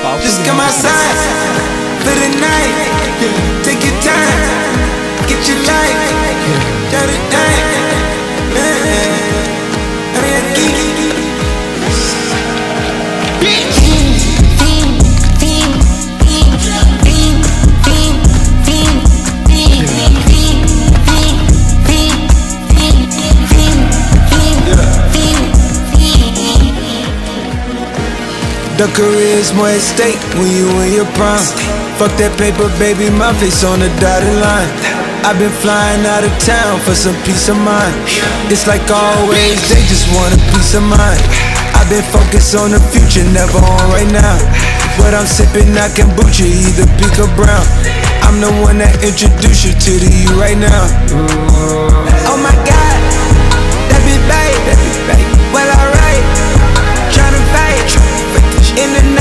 Just come outside for the night. Take your time, get your life. Shut it down. The career's more at stake when you in your prime. Fuck that paper, baby, my face on the dotted line. I've been flying out of town for some peace of mind. It's like always, they just want a peace of mind. I've been focused on the future, never on right now. But I'm sipping that kombucha, either pink or brown. I'm the one that introduced you to the you right now. Oh my God, that be babe. Well alright, tryna fight in the